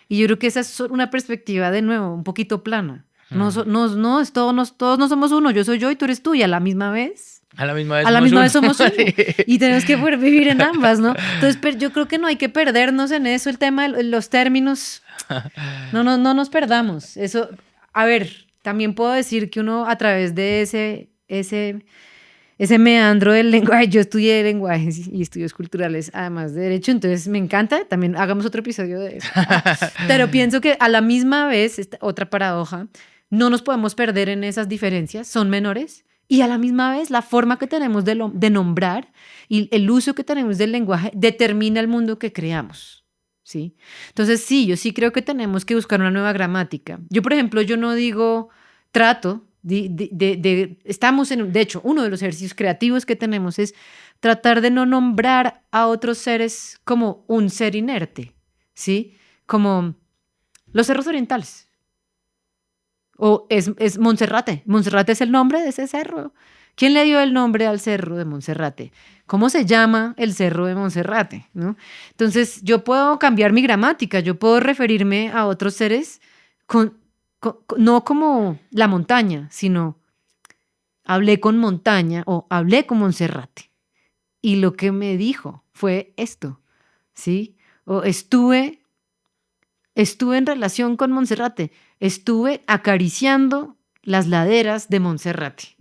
Y yo creo que esa es una perspectiva, de nuevo, un poquito plana. No, Mm. no, todos no somos uno, yo soy yo y tú eres tú, y a la misma vez. A la misma vez A la somos misma uno. vez somos uno. Sí. Y tenemos que poder vivir en ambas, ¿no? Entonces, yo creo que no hay que perdernos en eso, el tema de los términos. No nos perdamos. Eso, a ver, también puedo decir que uno a través de ese meandro del lenguaje, yo estudié lenguajes y estudios culturales, además de derecho, entonces me encanta, también hagamos otro episodio de eso. Pero pienso que a la misma vez, otra paradoja, no nos podemos perder en esas diferencias, son menores, y a la misma vez la forma que tenemos de nombrar y el uso que tenemos del lenguaje determina el mundo que creamos, ¿sí? Entonces sí, yo sí creo que tenemos que buscar una nueva gramática. Yo, por ejemplo, yo no digo trato, estamos de hecho, uno de los ejercicios creativos que tenemos es tratar de no nombrar a otros seres como un ser inerte, ¿sí? Como los cerros orientales. O es Monserrate. Monserrate es el nombre de ese cerro. ¿Quién le dio el nombre al cerro de Monserrate? ¿Cómo se llama el cerro de Monserrate? ¿No? Entonces, yo puedo cambiar mi gramática, yo puedo referirme a otros seres no como la montaña, sino hablé con montaña o hablé con Monserrate. Y lo que me dijo fue esto, ¿sí? O estuve en relación con Monserrate, estuve acariciando las laderas de Monserrate.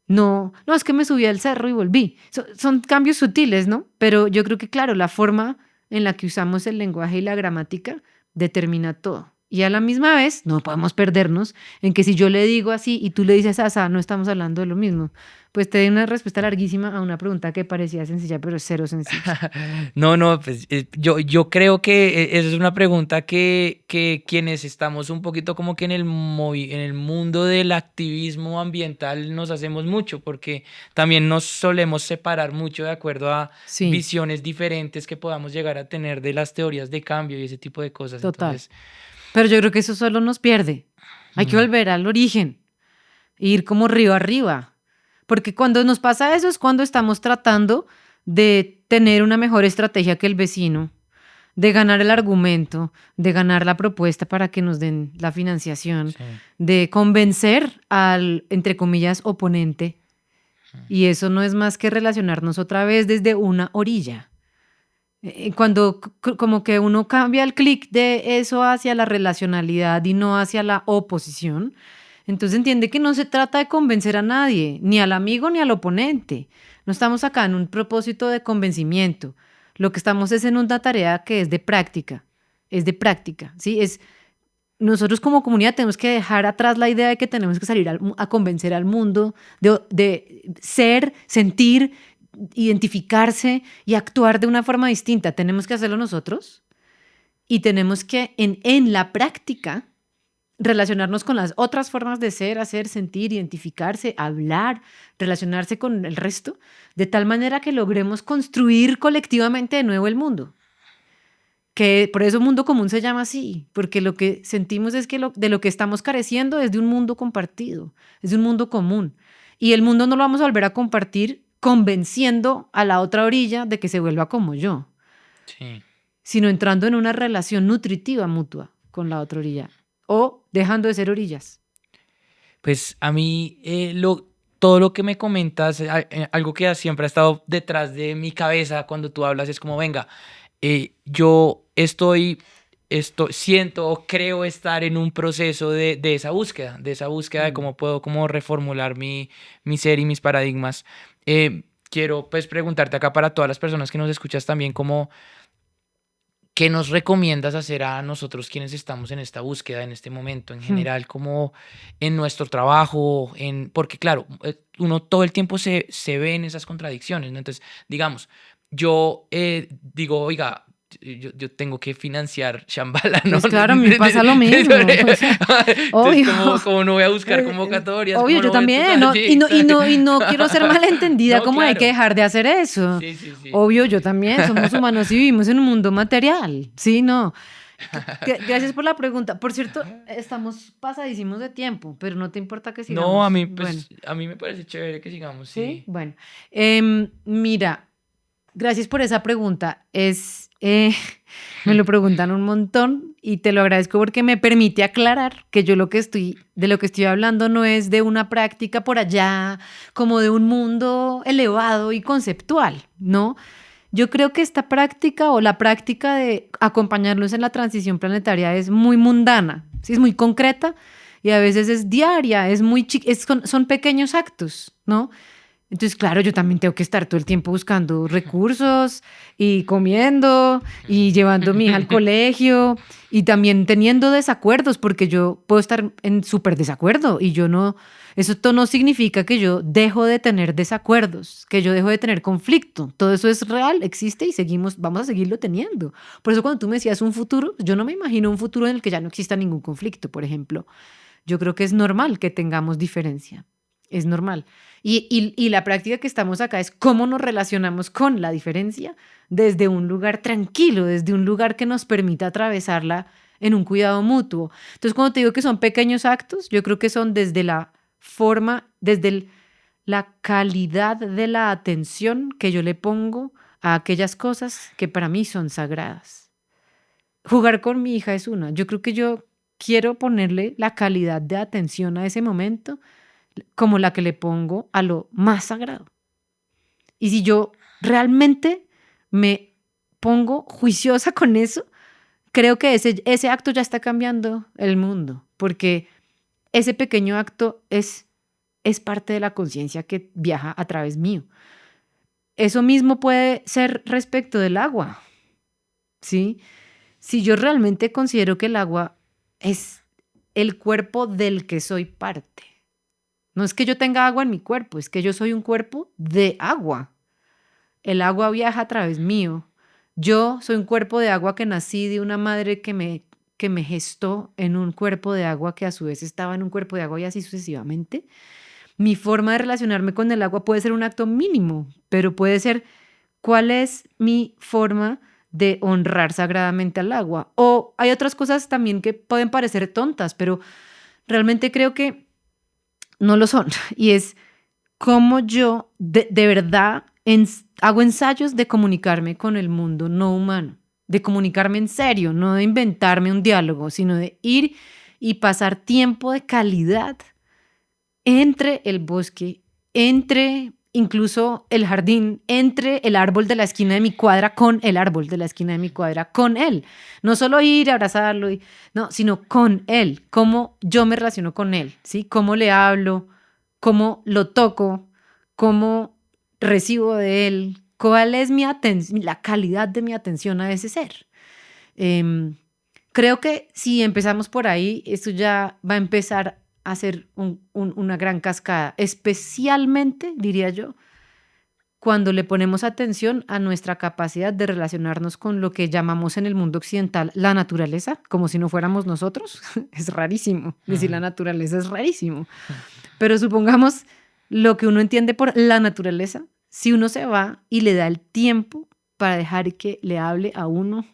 No, es que me subí al cerro y volví. Son cambios sutiles, ¿no? Pero yo creo que, claro, la forma en la que usamos el lenguaje y la gramática determina todo. Y a la misma vez, no podemos perdernos en que si yo le digo así y tú le dices asá, no estamos hablando de lo mismo. Pues te doy una respuesta larguísima a una pregunta que parecía sencilla, pero es cero sencilla. No, no, pues yo creo que esa es una pregunta que quienes estamos un poquito como que en el mundo del activismo ambiental nos hacemos mucho, porque también nos solemos separar mucho de acuerdo a Sí, visiones diferentes que podamos llegar a tener de las teorías de cambio y ese tipo de cosas. total. Entonces, Pero yo creo que eso solo nos pierde. Hay que mm, volver al origen, e ir como río arriba. Porque cuando nos pasa eso es cuando estamos tratando de tener una mejor estrategia que el vecino, de ganar el argumento, de ganar la propuesta para que nos den la financiación, sí. de convencer al, entre comillas, oponente. Y eso no es más que relacionarnos otra vez desde una orilla. Cuando como que uno cambia el clic de eso hacia la relacionalidad y no hacia la oposición, entonces entiende que no se trata de convencer a nadie, ni al amigo ni al oponente. No estamos acá en un propósito de convencimiento. Lo que estamos es en una tarea que es de práctica, ¿sí? Nosotros como comunidad tenemos que dejar atrás la idea de que tenemos que salir a convencer al mundo de ser, sentir, identificarse y actuar de una forma distinta. Tenemos que hacerlo nosotros y tenemos que en la práctica relacionarnos con las otras formas de ser, hacer, sentir, identificarse, hablar, relacionarse con el resto, de tal manera que logremos construir colectivamente de nuevo el mundo. Que por eso mundo común se llama así, porque lo que sentimos es que de lo que estamos careciendo es de un mundo compartido, es de un mundo común. Y el mundo no lo vamos a volver a compartir convenciendo a la otra orilla de que se vuelva como yo, Sí. sino entrando en una relación nutritiva mutua con la otra orilla o dejando de ser orillas. Pues a mí todo lo que me comentas, algo que siempre ha estado detrás de mi cabeza cuando tú hablas es como, venga, yo siento o creo estar en un proceso de esa búsqueda de Mm. cómo puedo como reformular mi ser y mis paradigmas. Quiero pues preguntarte acá para todas las personas que nos escuchas también como ¿qué nos recomiendas hacer a nosotros quienes estamos en esta búsqueda, en este momento, en Mm. general, como en nuestro trabajo? Porque claro, uno todo el tiempo se ve en esas contradicciones, ¿no? Entonces, digamos, yo digo, oiga, yo tengo que financiar Shambhala, ¿no? Pues claro, a mí me pasa lo mismo, o sea, Entonces, obvio. ¿cómo no voy a buscar convocatorias? Obvio, ¿Cómo yo no voy a también, empezar? ¿no? Sí, Y no quiero ser malentendida, no, como hay que claro. dejar de hacer eso. Sí, sí, sí. Obvio, yo también, somos humanos y vivimos en un mundo material, ¿sí? No. Gracias por la pregunta. Por cierto, estamos pasadísimos de tiempo, pero no te importa que No, sigamos. Bueno, a mí me parece chévere que sigamos, ¿sí? sí. Bueno. Mira, gracias por esa pregunta. Me lo preguntan un montón y te lo agradezco porque me permite aclarar que yo de lo que estoy hablando no es de una práctica por allá, como de un mundo elevado y conceptual, ¿no? Yo creo que esta práctica o la práctica de acompañarlos en la transición planetaria es muy mundana, ¿sí? Es muy concreta y a veces es diaria, son pequeños actos, ¿no? Entonces, claro, yo también tengo que estar todo el tiempo buscando recursos y comiendo y llevando a mi hija al colegio y también teniendo desacuerdos, porque yo puedo estar en súper desacuerdo y eso no significa que yo dejo de tener desacuerdos, que yo dejo de tener conflicto. Todo eso es real, existe y vamos a seguirlo teniendo. Por eso cuando tú me decías un futuro, yo no me imagino un futuro en el que ya no exista ningún conflicto, por ejemplo. Yo creo que es normal que tengamos diferencia. Es normal. Y la práctica que estamos acá es cómo nos relacionamos con la diferencia desde un lugar tranquilo, desde un lugar que nos permita atravesarla en un cuidado mutuo. Entonces, cuando te digo que son pequeños actos, yo creo que son desde la forma, la calidad de la atención que yo le pongo a aquellas cosas que para mí son sagradas. Jugar con mi hija es una. Yo creo que yo quiero ponerle la calidad de atención a ese momento como la que le pongo a lo más sagrado. Y si yo realmente me pongo juiciosa con eso, creo que ese acto ya está cambiando el mundo, porque ese pequeño acto es parte de la conciencia que viaja a través mío. Eso mismo puede ser respecto del agua, ¿sí? Si yo realmente considero que el agua es el cuerpo del que soy parte. No es que yo tenga agua en mi cuerpo, es que yo soy un cuerpo de agua. El agua viaja a través mío. Yo soy un cuerpo de agua que nací de una madre que me gestó en un cuerpo de agua que a su vez estaba en un cuerpo de agua y así sucesivamente. Mi forma de relacionarme con el agua puede ser un acto mínimo, pero puede ser cuál es mi forma de honrar sagradamente al agua. O hay otras cosas también que pueden parecer tontas, pero realmente creo que no lo son. Y es cómo yo de verdad hago ensayos de comunicarme con el mundo no humano, de comunicarme en serio, no de inventarme un diálogo, sino de ir y pasar tiempo de calidad entre el bosque, entre incluso el jardín, entre el árbol de la esquina de mi cuadra con el árbol de la esquina de mi cuadra, con él. No solo ir a abrazarlo, no, sino con él, cómo yo me relaciono con él, ¿sí? Cómo le hablo, cómo lo toco, cómo recibo de él, cuál es mi atención, la calidad de mi atención a ese ser. Creo que si empezamos por ahí, esto ya va a empezar a ser una gran cascada, especialmente, diría yo, cuando le ponemos atención a nuestra capacidad de relacionarnos con lo que llamamos en el mundo occidental la naturaleza, como si no fuéramos nosotros. Es rarísimo decir la naturaleza, es rarísimo. Pero supongamos lo que uno entiende por la naturaleza, si uno se va y le da el tiempo para dejar que le hable a uno,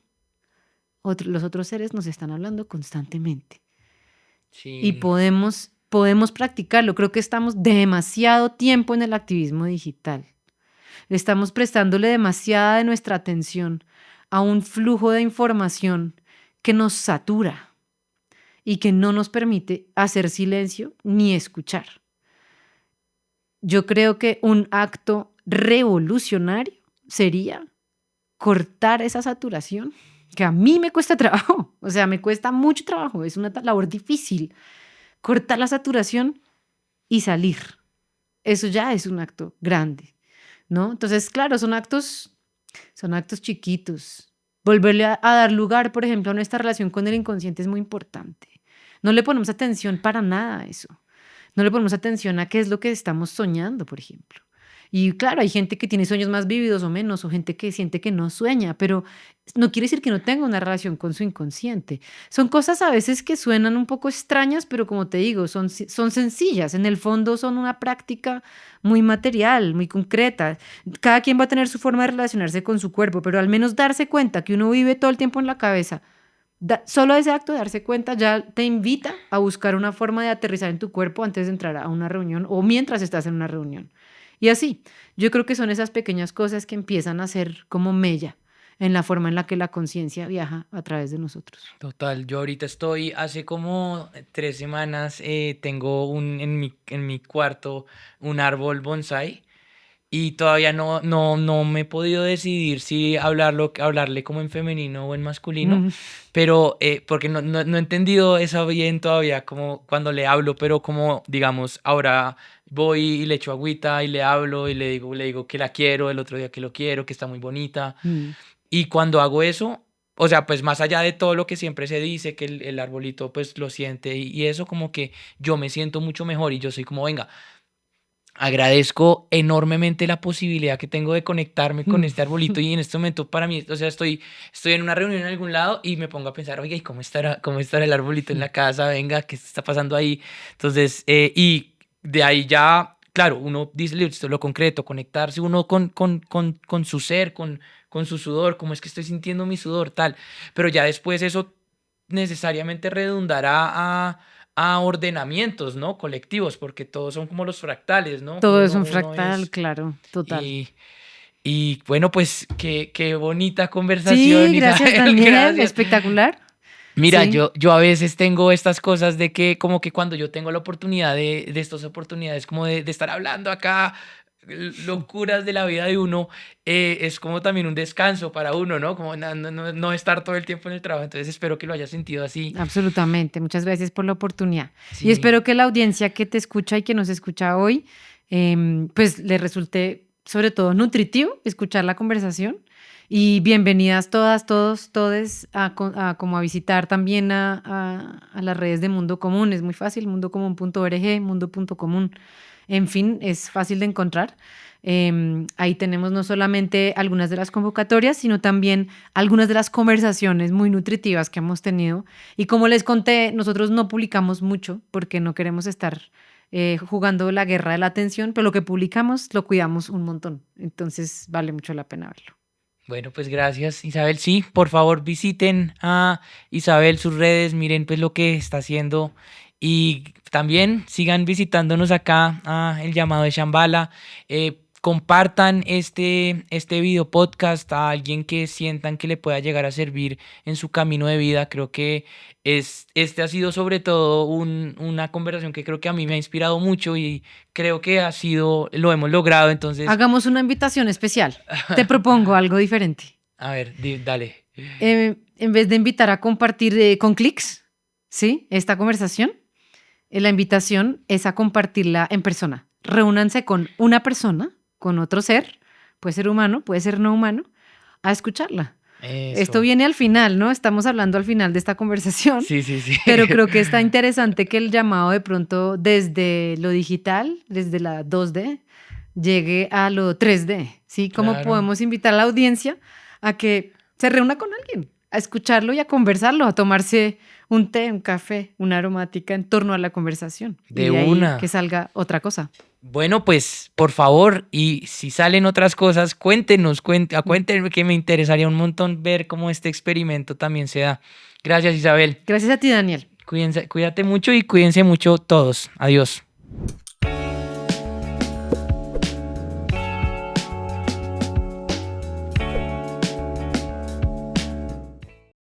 los otros seres nos están hablando constantemente. Y Sí. podemos practicarlo. Creo que estamos demasiado tiempo en el activismo digital. Estamos prestándole demasiada de nuestra atención a un flujo de información que nos satura y que no nos permite hacer silencio ni escuchar. Yo creo que un acto revolucionario sería cortar esa saturación, que a mí me cuesta trabajo, o sea, me cuesta mucho trabajo, es una labor difícil. Cortar la saturación y salir. Eso ya es un acto grande, ¿no? Entonces, claro, son actos chiquitos. Volverle a dar lugar, por ejemplo, a nuestra relación con el inconsciente es muy importante. No le ponemos atención para nada a eso. No le ponemos atención a qué es lo que estamos soñando, por ejemplo. Y claro, hay gente que tiene sueños más vívidos o menos, o gente que siente que no sueña, pero no quiere decir que no tenga una relación con su inconsciente. Son cosas a veces que suenan un poco extrañas, pero como te digo, son sencillas. En el fondo son una práctica muy material, muy concreta. Cada quien va a tener su forma de relacionarse con su cuerpo, pero al menos darse cuenta que uno vive todo el tiempo en la cabeza. Solo ese acto de darse cuenta ya te invita a buscar una forma de aterrizar en tu cuerpo antes de entrar a una reunión o mientras estás en una reunión. Y así, yo creo que son esas pequeñas cosas que empiezan a ser como mella en la forma en la que la conciencia viaja a través de nosotros. Total, yo ahorita estoy, hace como 3 semanas, tengo en mi cuarto un árbol bonsai y todavía no me he podido decidir si hablarle como en femenino o en masculino, Mm, pero porque no he entendido eso bien todavía, como cuando le hablo, pero como digamos, ahora voy y le echo agüita y le hablo y le digo que la quiero, el otro día que lo quiero, que está muy bonita. mm. Y cuando hago eso, o sea, pues más allá de todo lo que siempre se dice, que el arbolito pues lo siente y eso como que yo me siento mucho mejor y yo soy como, venga, agradezco enormemente la posibilidad que tengo de conectarme con este arbolito y en este momento para mí, o sea, estoy en una reunión en algún lado y me pongo a pensar, oiga, ¿y cómo estará el arbolito en la casa? Venga, ¿qué está pasando ahí? Entonces, y de ahí ya, claro, uno dice, listo, lo concreto, conectarse uno con su ser, con su sudor, cómo es que estoy sintiendo mi sudor, tal, pero ya después eso necesariamente redundará a ordenamientos, ¿no? Colectivos, porque todos son como los fractales, ¿no? Todo es Uno, un uno fractal, es... claro, total. Y, y bueno, pues qué bonita Sí, conversación, gracias Israel, Daniel, gracias. espectacular. Mira, Sí, yo a veces tengo estas cosas de que como que cuando yo tengo la oportunidad de estas oportunidades como de estar hablando acá, locuras de la vida de uno, es como también un descanso para uno, ¿no? Como no estar todo el tiempo en el trabajo. Entonces espero que lo hayas sentido así. absolutamente. Muchas gracias por la oportunidad. Y Sí. espero que la audiencia que te escucha y que nos escucha hoy, pues le resulte sobre todo nutritivo escuchar la conversación Y bienvenidas todas, todos, todes como a visitar también a las redes de Mundo Común. Es muy fácil, mundocomun.org, mundo.común. En fin, es fácil de encontrar. Ahí tenemos no solamente algunas de las convocatorias, sino también algunas de las conversaciones muy nutritivas que hemos tenido. Y como les conté, nosotros no publicamos mucho porque no queremos estar jugando la guerra de la atención, pero lo que publicamos lo cuidamos un montón. Entonces vale mucho la pena verlo. Bueno, pues gracias, Isabel. Sí, por favor visiten a Isabel sus redes, miren pues lo que está haciendo y también sigan visitándonos acá a El Llamado de Shambhala. Compartan este video podcast a alguien que sientan que le pueda llegar a servir en su camino de vida. Creo que este ha sido sobre todo una conversación que creo que a mí me ha inspirado mucho y creo que lo hemos logrado. Entonces, Hagamos una invitación especial. Te propongo algo diferente. a ver, dale. En vez de invitar a compartir con clics, ¿sí? Esta conversación, la invitación es a compartirla en persona. Reúnanse con una persona, con otro ser, puede ser humano, puede ser no humano, a escucharla. Esto Eso. viene al final, ¿no? Estamos hablando al final de esta conversación, Sí, sí, sí. pero creo que está interesante que el llamado de pronto desde lo digital, desde la 2D, llegue a lo 3D, ¿sí? ¿Cómo Claro. podemos invitar a la audiencia a que se reúna con alguien, a escucharlo y a conversarlo, a tomarse un té, un café, una aromática en torno a la conversación? De y de ahí una. que salga otra cosa. Bueno, pues por favor, y si salen otras cosas, cuéntenos, cuéntenme que me interesaría un montón ver cómo este experimento también se da. Gracias, Isabel. Gracias a ti, Daniel. Cuídate mucho y cuídense mucho todos. Adiós.